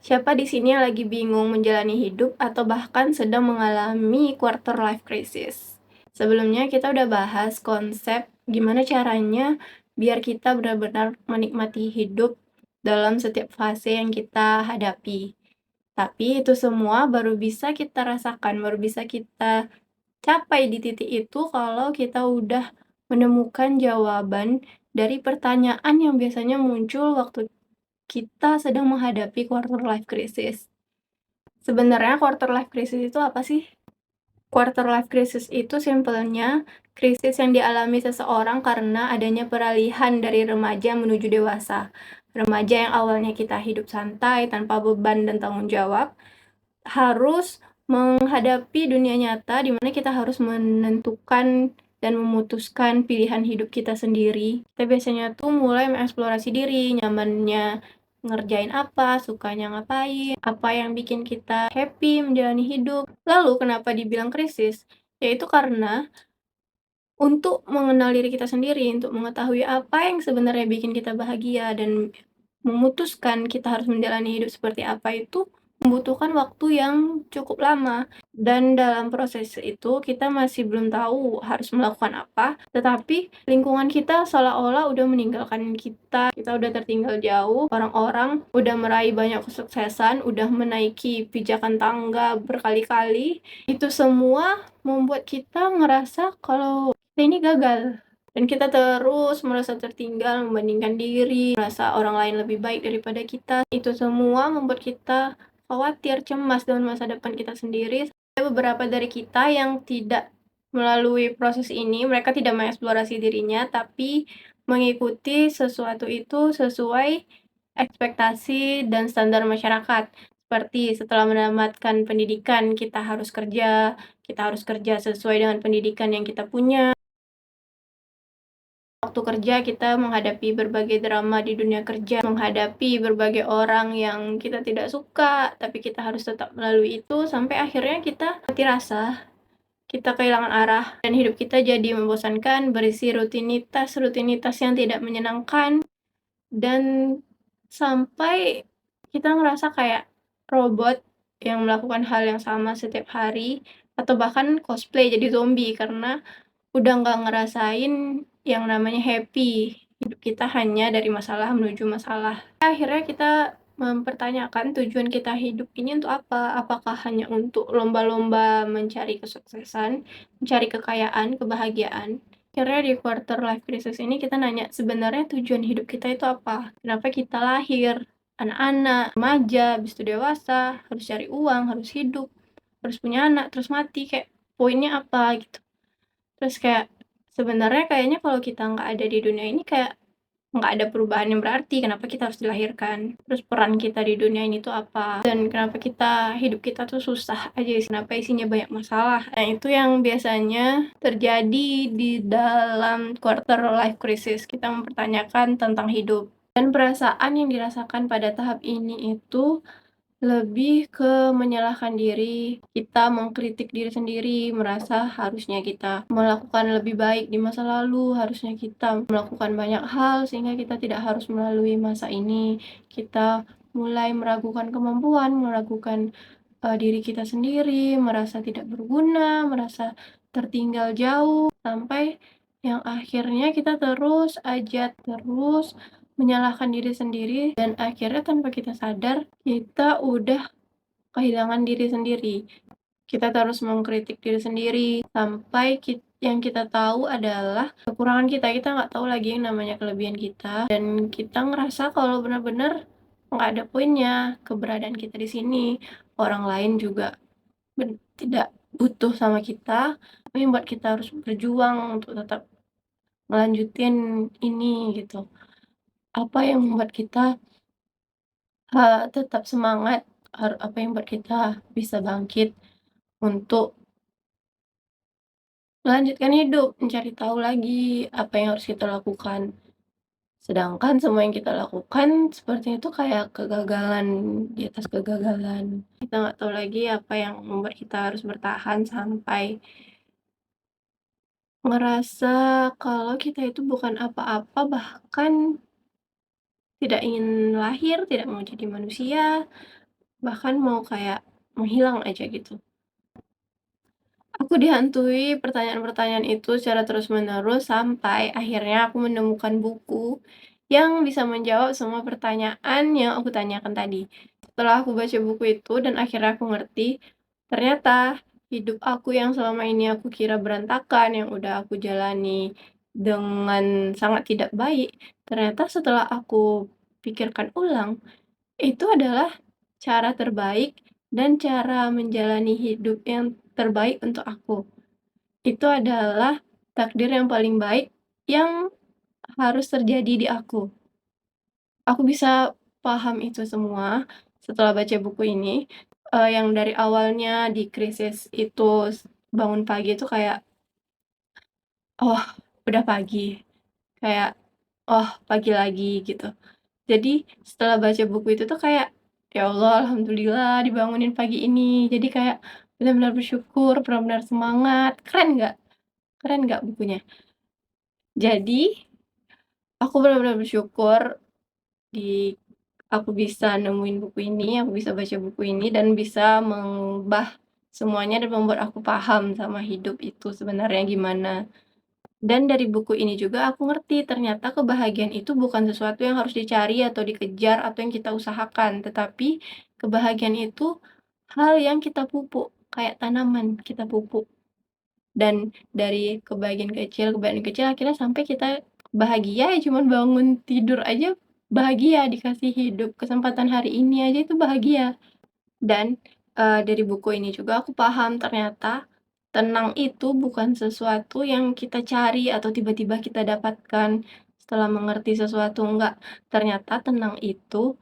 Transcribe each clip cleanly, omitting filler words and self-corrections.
Siapa di sini yang lagi bingung menjalani hidup atau bahkan sedang mengalami quarter life crisis? Sebelumnya kita udah bahas konsep gimana caranya biar kita benar-benar menikmati hidup dalam setiap fase yang kita hadapi. Tapi itu semua baru bisa kita rasakan, baru bisa kita capai di titik itu kalau kita udah menemukan jawaban dari pertanyaan yang biasanya muncul waktu kita sedang menghadapi quarter life crisis. Sebenarnya quarter life crisis itu apa sih? Quarter life crisis itu simpelnya krisis yang dialami seseorang karena adanya peralihan dari remaja menuju dewasa. Remaja yang awalnya kita hidup santai tanpa beban dan tanggung jawab, harus menghadapi dunia nyata di mana kita harus menentukan dan memutuskan pilihan hidup kita sendiri. Kita biasanya tuh mulai mengeksplorasi diri, nyamannya ngerjain apa, sukanya ngapain, apa yang bikin kita happy menjalani hidup. Lalu kenapa dibilang krisis? Yaitu karena untuk mengenal diri kita sendiri, untuk mengetahui apa yang sebenarnya bikin kita bahagia dan memutuskan kita harus menjalani hidup seperti apa itu membutuhkan waktu yang cukup lama. Dan dalam proses itu kita masih belum tahu harus melakukan apa, tetapi lingkungan kita seolah-olah udah meninggalkan kita. Kita udah tertinggal jauh, orang-orang udah meraih banyak kesuksesan, udah menaiki pijakan tangga berkali-kali. Itu semua membuat kita ngerasa kalau kita ini gagal. Dan kita terus merasa tertinggal, membandingkan diri, merasa orang lain lebih baik daripada kita. Itu semua membuat kita khawatir, cemas dengan masa depan kita sendiri. Ada beberapa dari kita yang tidak melalui proses ini, mereka tidak mengeksplorasi dirinya, tapi mengikuti sesuatu itu sesuai ekspektasi dan standar masyarakat. Seperti setelah mendapatkan pendidikan, kita harus kerja sesuai dengan pendidikan yang kita punya. Waktu kerja kita menghadapi berbagai drama di dunia kerja, menghadapi berbagai orang yang kita tidak suka, tapi kita harus tetap melalui itu sampai akhirnya kita mati rasa, kita kehilangan arah, dan hidup kita jadi membosankan, berisi rutinitas yang tidak menyenangkan, dan sampai kita ngerasa kayak robot yang melakukan hal yang sama setiap hari, atau bahkan cosplay jadi zombie karena udah nggak ngerasain yang namanya happy. Hidup kita hanya dari masalah menuju masalah. Akhirnya kita mempertanyakan tujuan kita hidup ini untuk apa? Apakah hanya untuk lomba-lomba mencari kesuksesan, mencari kekayaan, kebahagiaan? Akhirnya di quarter life crisis ini kita nanya sebenarnya tujuan hidup kita itu apa? Kenapa kita lahir? Anak-anak, remaja, habis itu dewasa, harus cari uang, harus hidup, harus punya anak, terus mati, kayak poinnya apa gitu. Terus kayak, sebenarnya kayaknya kalau kita nggak ada di dunia ini kayak nggak ada perubahan yang berarti, kenapa kita harus dilahirkan? Terus peran kita di dunia ini tuh apa? Dan kenapa hidup kita tuh susah aja sih, kenapa isinya banyak masalah? Nah, itu yang biasanya terjadi di dalam quarter life crisis. Kita mempertanyakan tentang hidup. Dan perasaan yang dirasakan pada tahap ini itu lebih ke menyalahkan diri, kita mengkritik diri sendiri, merasa harusnya kita melakukan lebih baik di masa lalu, harusnya kita melakukan banyak hal sehingga kita tidak harus melalui masa ini. Kita mulai meragukan kemampuan, meragukan diri kita sendiri, merasa tidak berguna, merasa tertinggal jauh, sampai yang akhirnya kita terus menyalahkan diri sendiri, dan akhirnya tanpa kita sadar, kita udah kehilangan diri sendiri. Kita terus mengkritik diri sendiri, sampai yang kita tahu adalah kekurangan kita. Kita nggak tahu lagi yang namanya kelebihan kita, dan kita ngerasa kalau benar-benar nggak ada poinnya keberadaan kita di sini. Orang lain juga tidak butuh sama kita, tapi buat kita harus berjuang untuk tetap melanjutin ini gitu. Apa yang membuat kita tetap semangat, apa yang membuat kita bisa bangkit untuk melanjutkan hidup, mencari tahu lagi apa yang harus kita lakukan. Sedangkan semua yang kita lakukan sepertinya itu kayak kegagalan di atas kegagalan. Kita nggak tahu lagi apa yang membuat kita harus bertahan sampai merasa kalau kita itu bukan apa-apa, bahkan tidak ingin lahir, tidak mau jadi manusia, bahkan mau kayak menghilang aja gitu. Aku dihantui pertanyaan-pertanyaan itu secara terus-menerus sampai akhirnya aku menemukan buku yang bisa menjawab semua pertanyaan yang aku tanyakan tadi. Setelah aku baca buku itu dan akhirnya aku ngerti, ternyata hidup aku yang selama ini aku kira berantakan, yang udah aku jalani dengan sangat tidak baik, ternyata setelah aku pikirkan ulang, itu adalah cara terbaik dan cara menjalani hidup yang terbaik untuk aku. Itu adalah takdir yang paling baik yang harus terjadi di aku. Aku bisa paham itu semua setelah baca buku ini, yang dari awalnya di krisis itu bangun pagi itu kayak, "Oh, udah pagi." Kayak, "Oh, pagi lagi." Gitu. Jadi setelah baca buku itu tuh kayak, "Ya Allah, alhamdulillah dibangunin pagi ini." Jadi kayak benar-benar bersyukur, benar-benar semangat. Keren nggak bukunya? Jadi aku benar-benar bersyukur di aku bisa nemuin buku ini, aku bisa baca buku ini dan bisa mengubah semuanya dan membuat aku paham sama hidup itu sebenarnya gimana. Dan dari buku ini juga aku ngerti ternyata kebahagiaan itu bukan sesuatu yang harus dicari atau dikejar atau yang kita usahakan, tetapi kebahagiaan itu hal yang kita pupuk, kayak tanaman kita pupuk. Dan dari kebahagiaan kecil akhirnya sampai kita bahagia ya cuman bangun tidur aja bahagia, dikasih hidup, kesempatan hari ini aja itu bahagia. Dan, dari buku ini juga aku paham ternyata tenang itu bukan sesuatu yang kita cari atau tiba-tiba kita dapatkan setelah mengerti sesuatu, enggak. Ternyata tenang itu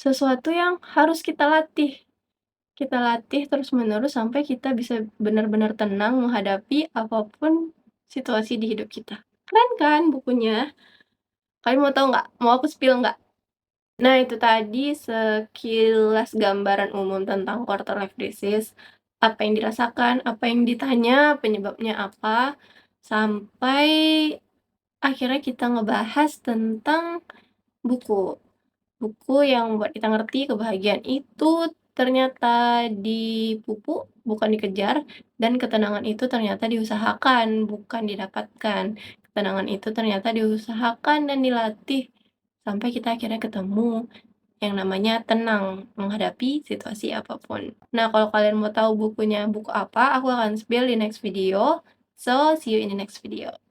sesuatu yang harus kita latih. Kita latih terus-menerus sampai kita bisa benar-benar tenang menghadapi apapun situasi di hidup kita. Keren kan bukunya? Kalian mau tahu nggak? Mau aku spill nggak? Nah, itu tadi sekilas gambaran umum tentang quarter life crisis, apa yang dirasakan, apa yang ditanya, penyebabnya apa, sampai akhirnya kita ngebahas tentang buku. Buku yang membuat kita ngerti kebahagiaan itu ternyata dipupuk, bukan dikejar, dan ketenangan itu ternyata diusahakan, bukan didapatkan. Ketenangan itu ternyata diusahakan dan dilatih sampai kita akhirnya ketemu yang namanya tenang menghadapi situasi apapun. Nah, kalau kalian mau tahu bukunya buku apa, aku akan spill di next video. So, see you in the next video.